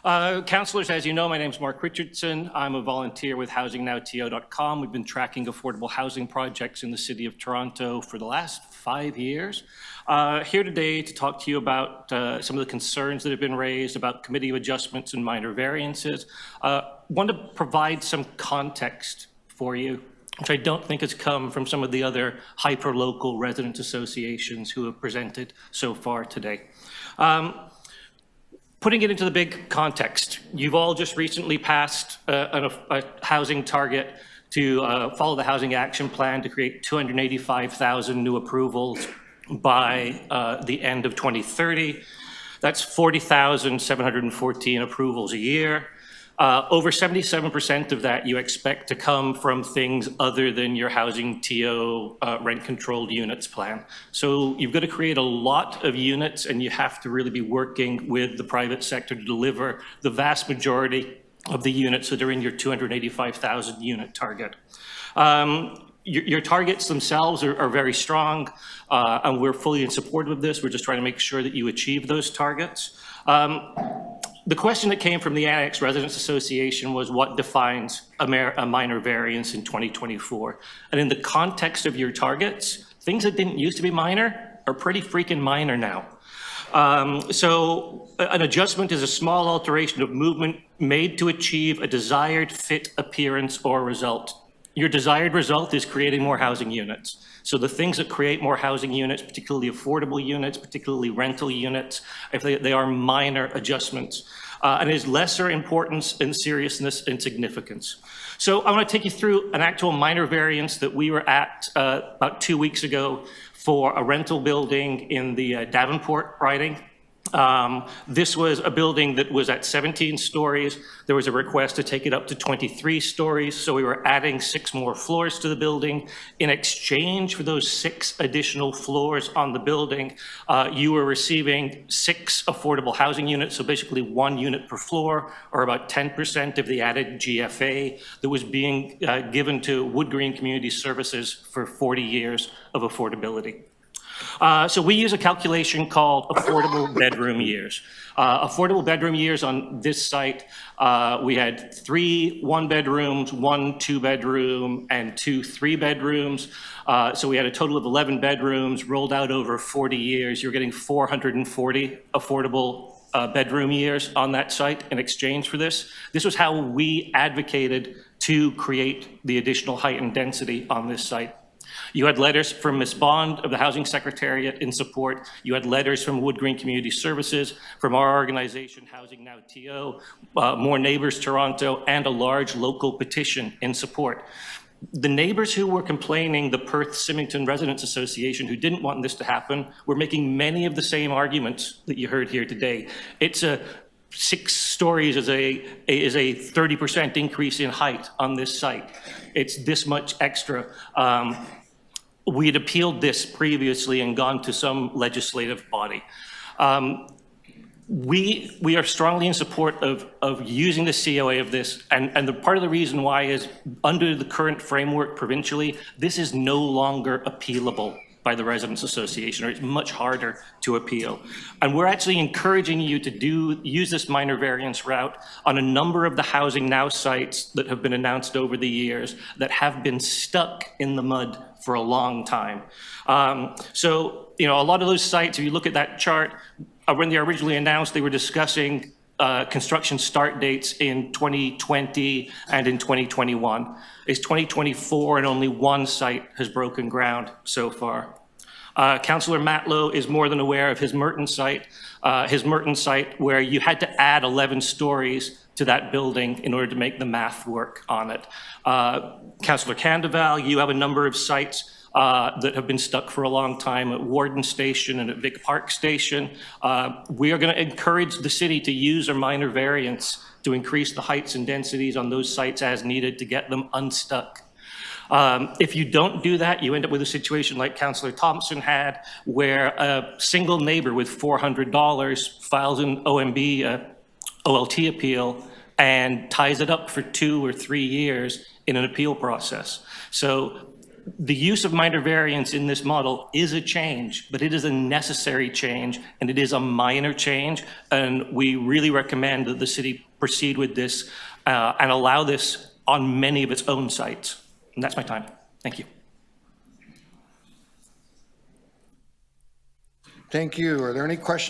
Councillors, as you know, my name is Mark Richardson. I'm a volunteer with HousingNowTO.com. We've been tracking affordable housing projects in the City of Toronto for the last 5 years. Here today to talk to you about some of the concerns that have been raised about committee of adjustments and minor variances. Want to provide some context for you, which I don't think has come from some of the other hyper-local resident associations who have presented so far today. Putting it into the big context, you've all just recently passed a housing target to follow the Housing Action Plan to create 285,000 new approvals by the end of 2030. That's 40,714 approvals a year. Over 77% of that you expect to come from things other than your HousingTO rent-controlled units plan. So you've got to create a lot of units, and you have to really be working with the private sector to deliver the vast majority of the units that are in your 285,000 unit target. Your targets themselves are very strong, and we're fully in support of this. We're just trying to make sure that you achieve those targets. The question that came from the Annex Residents Association was what defines a minor variance in 2024? And in the context of your targets, things that didn't used to be minor are pretty freaking minor now. So an adjustment is a small alteration of movement made to achieve a desired fit, appearance, or result. Your desired result is creating more housing units. So the things that create more housing units, particularly affordable units, particularly rental units, if they are minor adjustments. And it is lesser importance and seriousness and significance. So I want to take you through an actual minor variance that we were at about 2 weeks ago for a rental building in the Davenport riding. This was a building that was at 17 stories. There was a request to take it up to 23 stories, so we were adding 6 more floors to the building. In exchange for those 6 additional floors on the building, you were receiving 6 affordable housing units, so basically 1 unit per floor, or about 10% of the added GFA that was being given to Wood Green Community Services for 40 years of affordability. So we use a calculation called affordable bedroom years. Affordable bedroom years on this site, we had 3 1-bedrooms, 1 2-bedroom, and 2 3-bedrooms. So we had a total of 11 bedrooms rolled out over 40 years. You're getting 440 affordable bedroom years on that site in exchange for this. This was how we advocated to create the additional height and density on this site. You had letters from Ms. Bond of the Housing Secretariat in support. You had letters from Wood Green Community Services, from our organization, HousingNowTO, More Neighbours Toronto, and a large local petition in support. The neighbors who were complaining, the Perth-Symington Residents Association, who didn't want this to happen, were making many of the same arguments that you heard here today. It's 6 stories is a 30% increase in height on this site. It's this much extra. We had appealed this previously and gone to some legislative body. We are strongly in support of using the COA of this, and the part of the reason why is under the current framework provincially, this is no longer appealable by the Residents Association, or it's much harder to appeal. And we're actually encouraging you to use this minor variance route on a number of the Housing Now sites that have been announced over the years that have been stuck in the mud for a long time. So, you know, a lot of those sites, if you look at that chart, when they originally announced, they were discussing construction start dates in 2020 and in 2021. It's 2024 and only 1 site has broken ground so far. Councillor Matlow is more than aware of his Merton site where you had to add 11 stories to that building in order to make the math work on it. Councillor Candeval, you have a number of sites that have been stuck for a long time at Warden Station and at Vic Park Station. We are going to encourage the city to use a minor variance to increase the heights and densities on those sites as needed to get them unstuck. If you don't do that, you end up with a situation like Councillor Thompson had, where a single neighbor with $400 files an OLT appeal and ties it up for 2 or 3 years in an appeal process. So The use of minor variance in this model is a change, but it is a necessary change, and it is a minor change, and we really recommend that the city proceed with this and allow this on many of its own sites. And that's my time. Thank you. Thank you. Are there any questions?